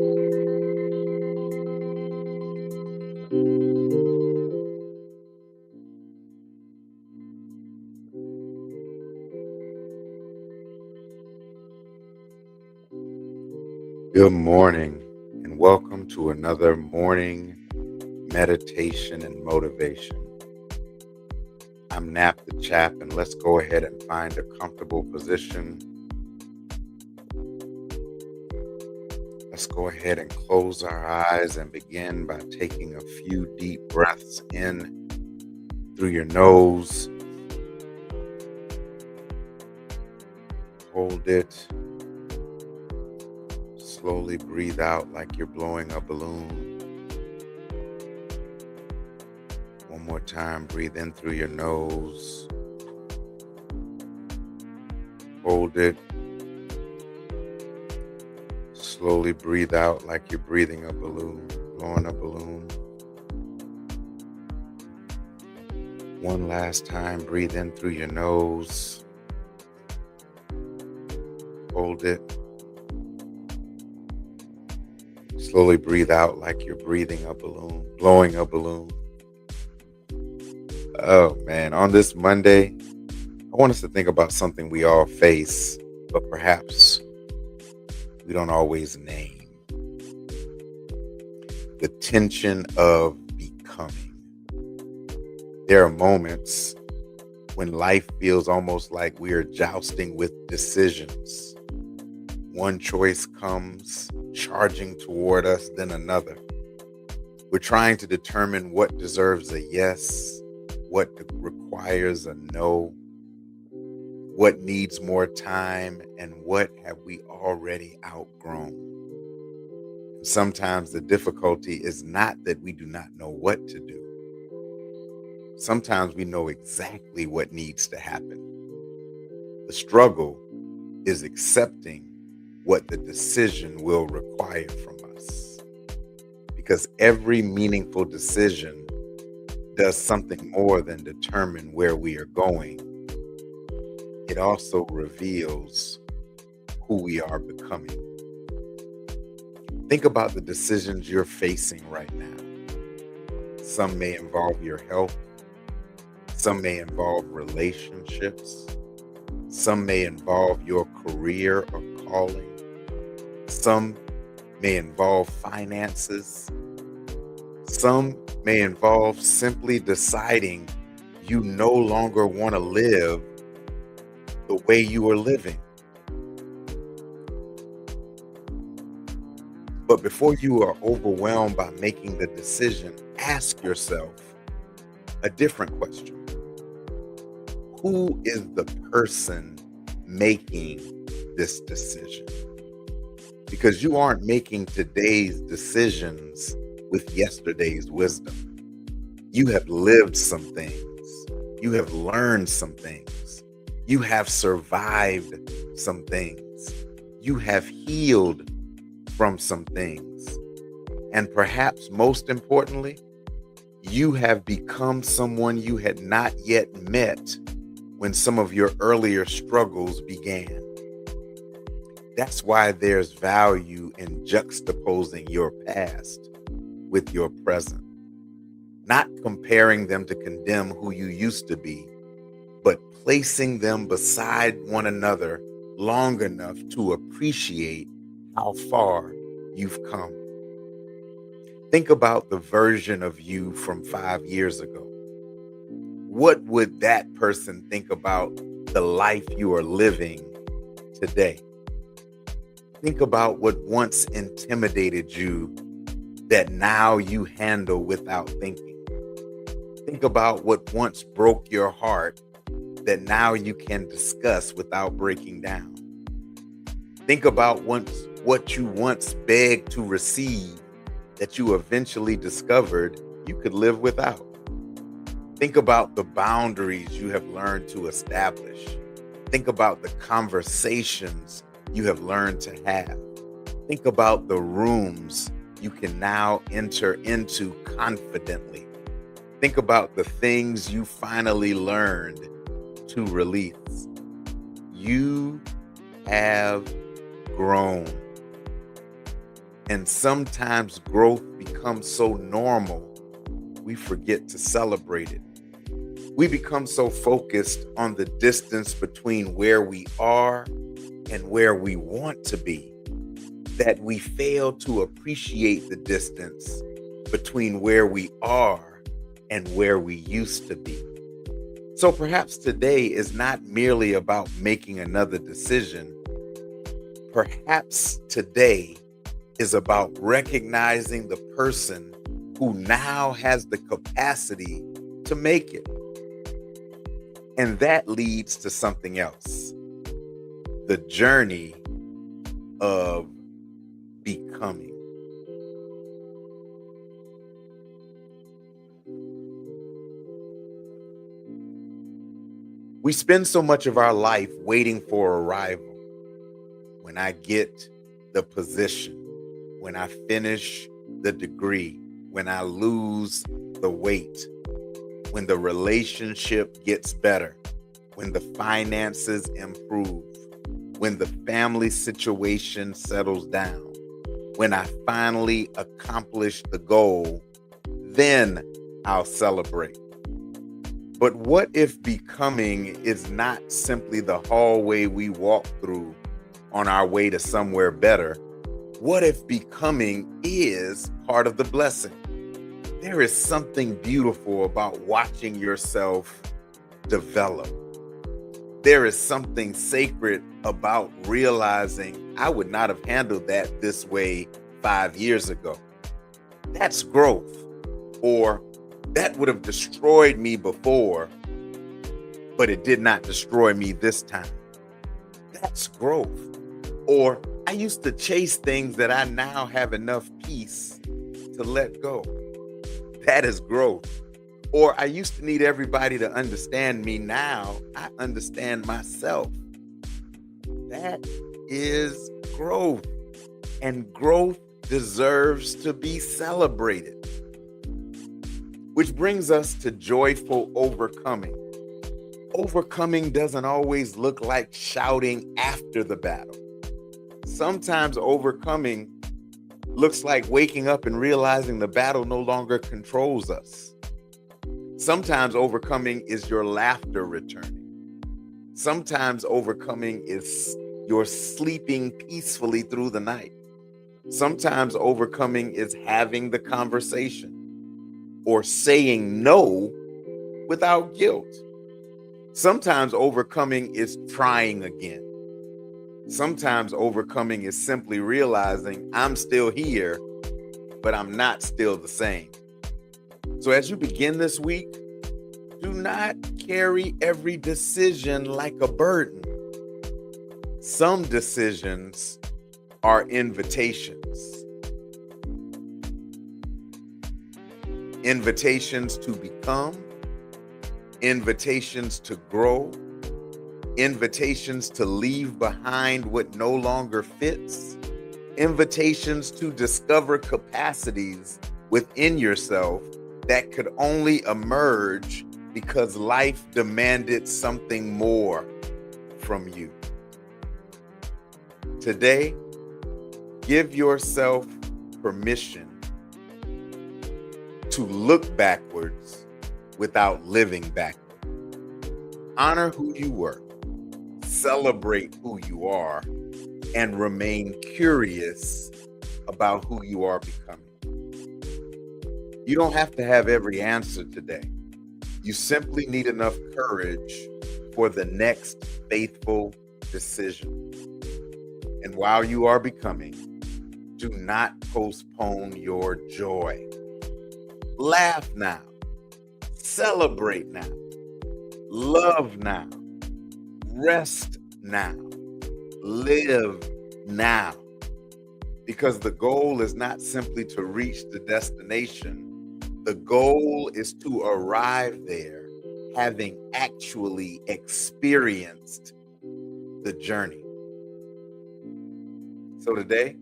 Good morning, and welcome to another morning meditation and motivation. I'm Nap the Chap, and let's go ahead and find a comfortable position. Let's go ahead and close our eyes and begin by taking a few deep breaths in through your nose. Hold it. Slowly breathe out like you're blowing a balloon. One more time, breathe in through your nose. Hold it. Slowly breathe out like you're breathing a balloon, blowing a balloon. One last time, breathe in through your nose. Hold it. Slowly breathe out like you're breathing a balloon, blowing a balloon. Oh man, on this Monday, I want us to think about something we all face, but perhaps we don't always name. The tension of becoming. There are moments when life feels almost like we are jousting with decisions. One choice comes charging toward us, then another. We're trying to determine what deserves a yes, what requires a no, what needs more time, and what have we already outgrown. Sometimes the difficulty is not that we do not know what to do. Sometimes we know exactly what needs to happen. The struggle is accepting what the decision will require from us. Because every meaningful decision does something more than determine where we are going. It also reveals who we are becoming. Think about the decisions you're facing right now. Some may involve your health. Some may involve relationships. Some may involve your career or calling. Some may involve finances. Some may involve simply deciding you no longer want to live the way you are living. But before you are overwhelmed by making the decision, ask yourself a different question. Who is the person making this decision? Because you aren't making today's decisions with yesterday's wisdom. You have lived some things. You have learned some things. You have survived some things. You have healed from some things. And perhaps most importantly, you have become someone you had not yet met when some of your earlier struggles began. That's why there's value in juxtaposing your past with your present. Not comparing them to condemn who you used to be, but placing them beside one another long enough to appreciate how far you've come. Think about the version of you from 5 years ago. What would that person think about the life you are living today? Think about what once intimidated you that now you handle without thinking. Think about what once broke your heart that now you can discuss without breaking down. Think about what you once begged to receive that you eventually discovered you could live without. Think about the boundaries you have learned to establish. Think about the conversations you have learned to have. Think about the rooms you can now enter into confidently. Think about the things you finally learned to release. You have grown. And sometimes growth becomes so normal, we forget to celebrate it. We become so focused on the distance between where we are and where we want to be that we fail to appreciate the distance between where we are and where we used to be. So perhaps today is not merely about making another decision. Perhaps today is about recognizing the person who now has the capacity to make it. And that leads to something else, the journey of becoming. We spend so much of our life waiting for arrival. When I get the position, when I finish the degree, when I lose the weight, when the relationship gets better, when the finances improve, when the family situation settles down, when I finally accomplish the goal, then I'll celebrate. But what if becoming is not simply the hallway we walk through on our way to somewhere better? What if becoming is part of the blessing? There is something beautiful about watching yourself develop. There is something sacred about realizing I would not have handled that this way 5 years ago. That's growth. Or that would have destroyed me before, but it did not destroy me this time. That's growth. Or I used to chase things that I now have enough peace to let go. That is growth. Or I used to need everybody to understand me. Now I understand myself. That is growth. And growth deserves to be celebrated. Which brings us to joyful overcoming. Overcoming doesn't always look like shouting after the battle. Sometimes overcoming looks like waking up and realizing the battle no longer controls us. Sometimes overcoming is your laughter returning. Sometimes overcoming is your sleeping peacefully through the night. Sometimes overcoming is having the conversation or saying no without guilt. Sometimes overcoming is trying again. Sometimes overcoming is simply realizing I'm still here, but I'm not still the same. So as you begin this week, do not carry every decision like a burden. Some decisions are invitations. Invitations to become, invitations to grow, invitations to leave behind what no longer fits, invitations to discover capacities within yourself that could only emerge because life demanded something more from you. Today, give yourself permission to look backwards without living backward. Honor who you were, celebrate who you are, and remain curious about who you are becoming. You don't have to have every answer today. You simply need enough courage for the next faithful decision. And while you are becoming, do not postpone your joy. Laugh now. Celebrate now. Love now. Rest now. Live now. Because the goal is not simply to reach the destination. The goal is to arrive there having actually experienced the journey. So today,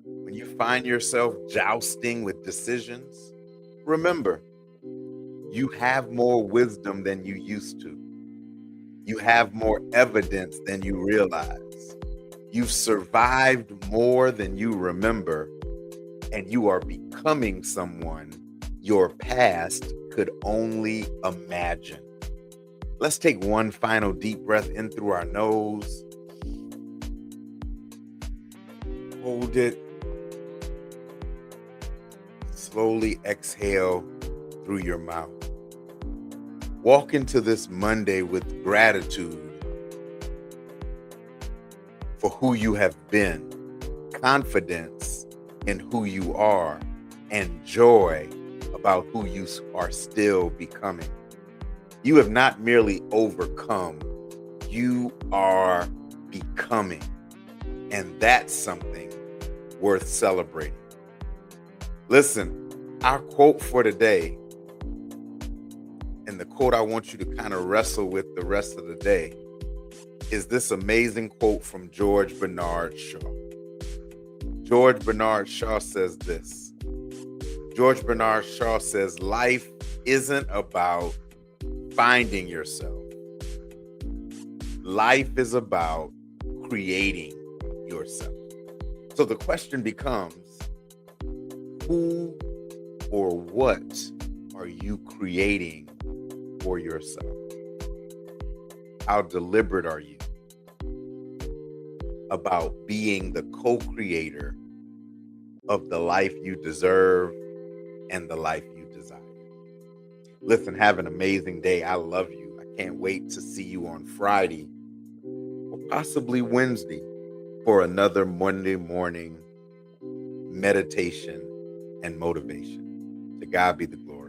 when you find yourself jousting with decisions, remember, you have more wisdom than you used to. You have more evidence than you realize. You've survived more than you remember, and you are becoming someone your past could only imagine. Let's take one final deep breath in through our nose. Hold it. Slowly exhale through your mouth. Walk into this Monday with gratitude for who you have been, confidence in who you are, and joy about who you are still becoming. You have not merely overcome, you are becoming. And that's something worth celebrating. Listen, our quote for today, and the quote I want you to kind of wrestle with the rest of the day, is this amazing quote from George Bernard Shaw. George Bernard Shaw says this. George Bernard Shaw says, life isn't about finding yourself. Life is about creating yourself. So the question becomes, who or what are you creating for yourself? How deliberate are you about being the co-creator of the life you deserve and the life you desire? Listen, have an amazing day. I love you. I can't wait to see you on Friday or possibly Wednesday for another Monday morning meditation and motivation. To God be the glory.